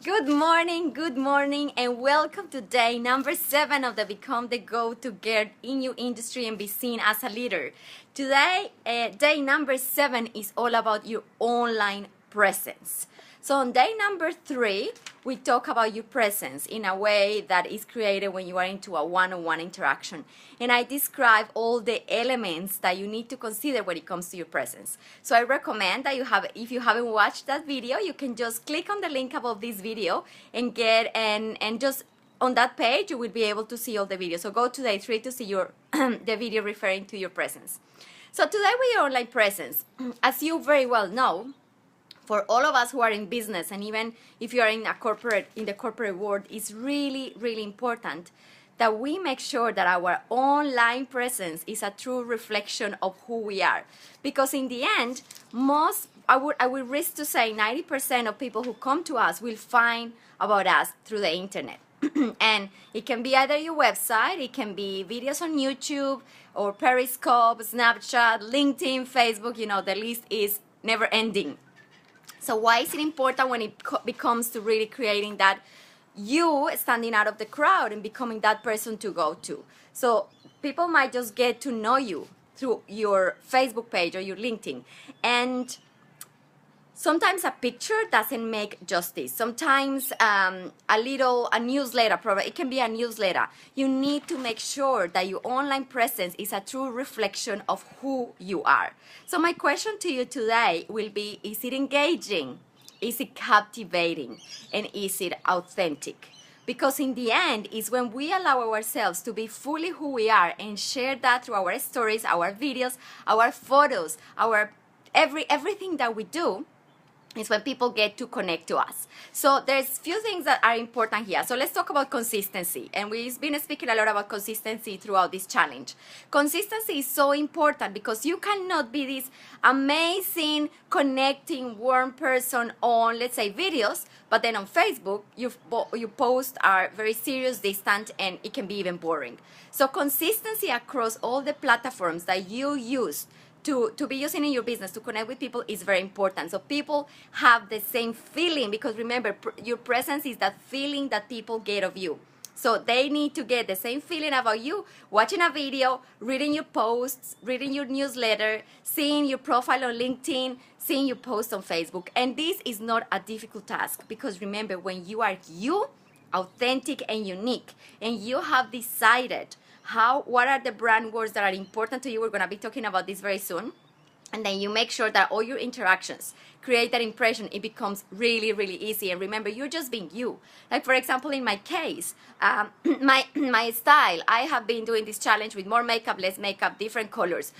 Good morning, and welcome to day number 7 of the Become the Go-To Girl in your industry and be seen as a leader. Today, day number 7 is all about your online presence. So on day number 3, we talk about your presence in a way that is created when you are into a one-on-one interaction. And I describe all the elements that you need to consider when it comes to your presence. So I recommend that if you haven't watched that video, you can just click on the link above this video and and just on that page, you will be able to see all the videos. So go to day 3 to see the video referring to your presence. So today with your online presence, as you very well know, for all of us who are in business, and even if you are in the corporate world, it's really, really important that we make sure that our online presence is a true reflection of who we are. Because in the end, I would risk to say 90% of people who come to us will find about us through the internet. And it can be either your website, it can be videos on YouTube or Periscope, Snapchat, LinkedIn, Facebook, the list is never ending. So why is it important when it becomes to really creating that you standing out of the crowd and becoming that person to go to? So people might just get to know you through your Facebook page or your LinkedIn. And sometimes a picture doesn't make justice. Sometimes a newsletter, probably it can be a newsletter. You need to make sure that your online presence is a true reflection of who you are. So my question to you today will be, is it engaging? Is it captivating? And is it authentic? Because in the end, it's when we allow ourselves to be fully who we are and share that through our stories, our videos, our photos, everything that we do, is when people get to connect to us. So there's few things that are important here. So let's talk about consistency. And we've been speaking a lot about consistency throughout this challenge. Consistency is so important because you cannot be this amazing, connecting, warm person on, let's say, videos, but then on Facebook, you post are very serious, distant, and it can be even boring. So consistency across all the platforms that you use to be using in your business to connect with people is very important. So people have the same feeling, because remember, your presence is that feeling that people get of you. So they need to get the same feeling about you watching a video, reading your posts, reading your newsletter, seeing your profile on LinkedIn, seeing your posts on Facebook. And this is not a difficult task, because remember, when you are you, authentic and unique, and you have decided what are the brand words that are important to you. We're going to be talking about this very soon. And then you make sure that all your interactions create that impression. It becomes really, really easy. And remember, you're just being you. Like, for example, in my case, my style, I have been doing this challenge with more makeup, less makeup, different colors,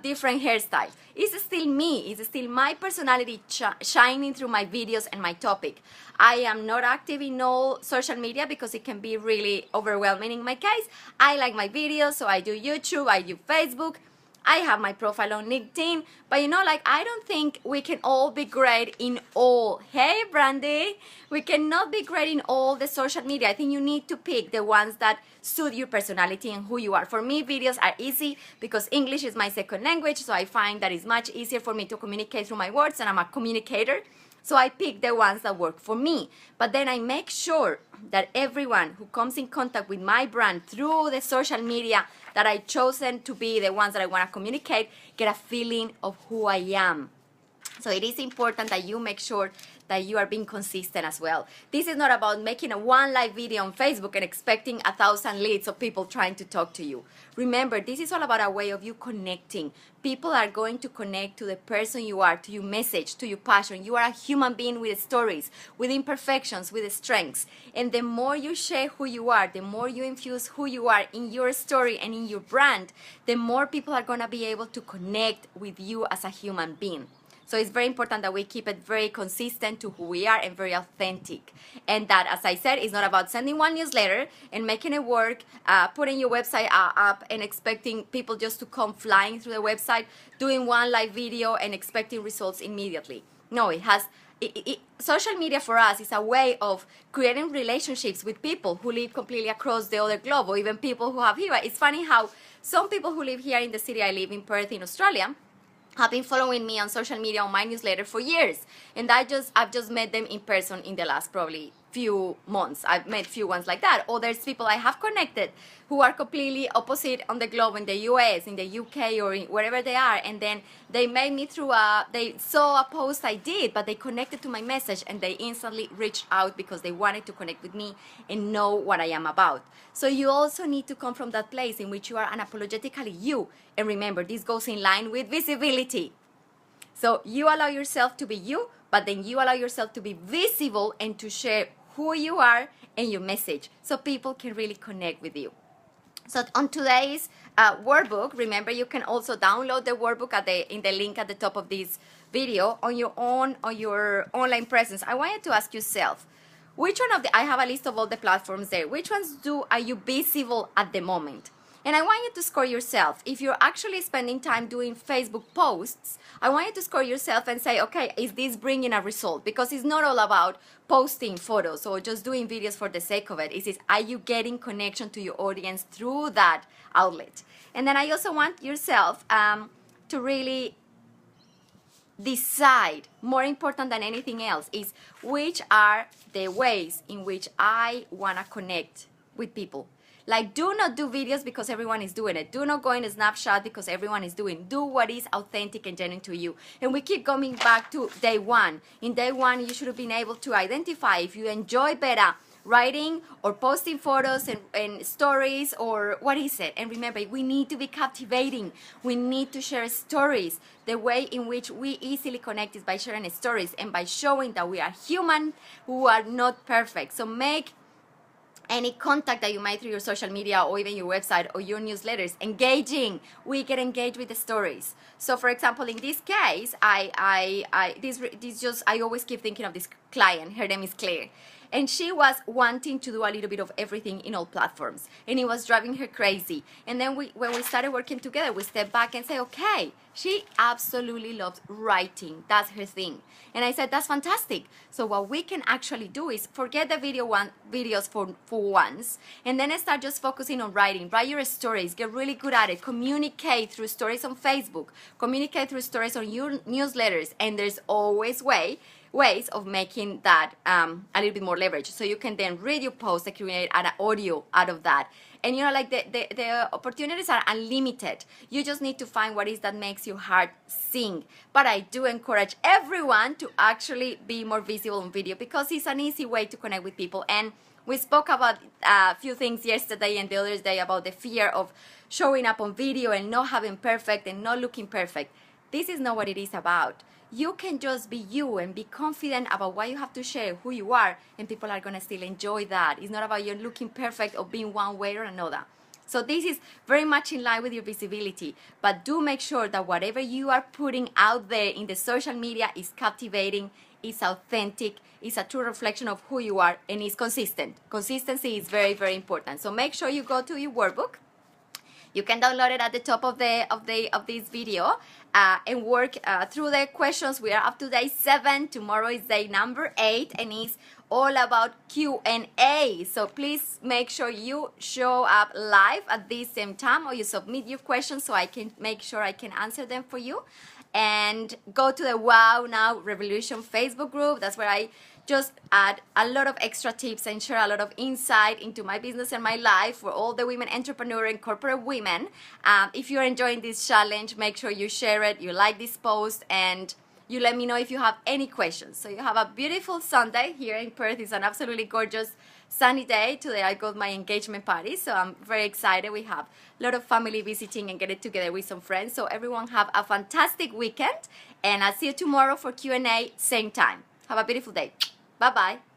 different hairstyles. It's still me. It's still my personality shining through my videos and my topic. I am not active in all social media because it can be really overwhelming in my case. I like my videos, so I do YouTube, I do Facebook. I have my profile on LinkedIn, but I don't think we can all be great in all. Hey, Brandy, we cannot be great in all the social media. I think you need to pick the ones that suit your personality and who you are. For me, videos are easy because English is my second language, so I find that it's much easier for me to communicate through my words, and I'm a communicator. So I pick the ones that work for me. But then I make sure that everyone who comes in contact with my brand through the social media that I chosen to be the ones that I want to communicate get a feeling of who I am. So it is important that you make sure that you are being consistent as well. This is not about making a one live video on Facebook and expecting 1,000 leads of people trying to talk to you. Remember, this is all about a way of you connecting. People are going to connect to the person you are, to your message, to your passion. You are a human being with stories, with imperfections, with strengths. And the more you share who you are, the more you infuse who you are in your story and in your brand, the more people are going to be able to connect with you as a human being. So it's very important that we keep it very consistent to who we are and very authentic. And that, as I said, is not about sending one newsletter and making it work, putting your website up and expecting people just to come flying through the website, doing one live video and expecting results immediately. No, social media for us is a way of creating relationships with people who live completely across the other globe, or even people who have here. It's funny how some people who live here in the city I live in, Perth in Australia, have been following me on social media on my newsletter for years, and I've just met them in person in the last probably few months. I've met few ones like that. Or there's people I have connected who are completely opposite on the globe, in the US, in the UK, or wherever they are, and then they made me through they saw a post I did, but they connected to my message and they instantly reached out because they wanted to connect with me and know what I am about. So you also need to come from that place in which you are unapologetically you. And remember, this goes in line with visibility. So you allow yourself to be you, but then you allow yourself to be visible and to share who you are and your message so people can really connect with you. So on today's workbook, remember you can also download the workbook in the link at the top of this video on your online presence. I want you to ask yourself, which one of I have a list of all the platforms there. Which ones are you visible at the moment? And I want you to score yourself. If you're actually spending time doing Facebook posts, I want you to score yourself and say, okay, is this bringing a result? Because it's not all about posting photos or just doing videos for the sake of it. It's are you getting connection to your audience through that outlet? And then I also want yourself to really decide, more important than anything else, is which are the ways in which I want to connect with people. Like, do not do videos because everyone is doing it. Do not go in a Snapchat because everyone is doing it. Do what is authentic and genuine to you. And we keep coming back to day one. In day one, you should have been able to identify if you enjoy better writing or posting photos and stories, or what is it. And remember, we need to be captivating. We need to share stories. The way in which we easily connect is by sharing stories and by showing that we are human who are not perfect. So make any contact that you make through your social media or even your website or your newsletters engaging. We get engaged with the stories. So for example, in this case, I always keep thinking of this client. Her name is Claire. And she was wanting to do a little bit of everything in all platforms. And it was driving her crazy. And then when we started working together, we stepped back and said, okay, she absolutely loves writing. That's her thing. And I said, that's fantastic. So what we can actually do is forget the videos for once, and then start just focusing on writing. Write your stories. Get really good at it. Communicate through stories on Facebook. Communicate through stories on your newsletters. And there's always ways of making that a little bit more leverage. So you can then read your post and create an audio out of that. And you know, like the opportunities are unlimited. You just need to find what is that makes your heart sing. But I do encourage everyone to actually be more visible on video because it's an easy way to connect with people. And we spoke about a few things yesterday and the other day about the fear of showing up on video and not having perfect and not looking perfect. This is not what it is about. You can just be you and be confident about what you have to share, who you are, and people are going to still enjoy that. It's not about you looking perfect or being one way or another. So this is very much in line with your visibility, but do make sure that whatever you are putting out there in the social media is captivating, is authentic, is a true reflection of who you are, and is consistent. Consistency is very, very important. So make sure you go to your workbook. You can download it at the top of this video and work through the questions. We are up to day 7. Tomorrow is day number 8, and it's all about Q&A. So please make sure you show up live at the same time, or you submit your questions so I can make sure I can answer them for you. And go to the Wow Now Revolution Facebook group. That's where I just add a lot of extra tips and share a lot of insight into my business and my life for all the women entrepreneur and corporate women. If you're enjoying this challenge, make sure you share it, you like this post, and you let me know if you have any questions. So you have a beautiful Sunday. Here in Perth is an absolutely gorgeous sunny day. Today I got my engagement party, so I'm very excited. We have a lot of family visiting and getting together with some friends. So everyone have a fantastic weekend, and I'll see you tomorrow for Q&A, same time. Have a beautiful day. Bye-bye.